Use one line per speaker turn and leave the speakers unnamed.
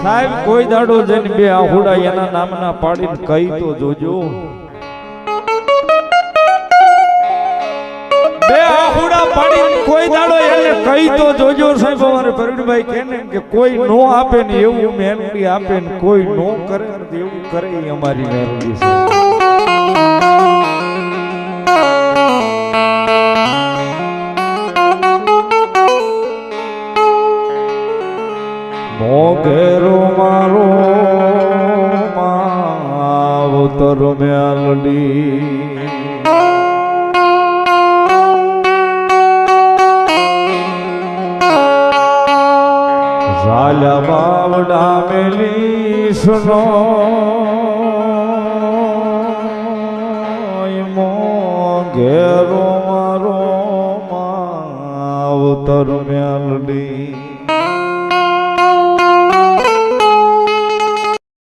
સાહેબ કોઈ દાડો જઈને બે આહુડા એના નામના પાડીને કહી તો જોજો. બે આહુડા પાડીને કોઈ દાડો એને કહી તો જોજો સાહેબ. અમારે પ્રવીણભાઈ કહે ને કે કોઈ નો આપે ને એવું મેરડી આપે ને કોઈ નો કરે ને એવું કરે એ અમારી મેરડી છે. મોઘેરો મારો માવતર મેલડી ઝાલા બાવડા મેલી સુનો મોઘેરો મારો માવતર મેલડી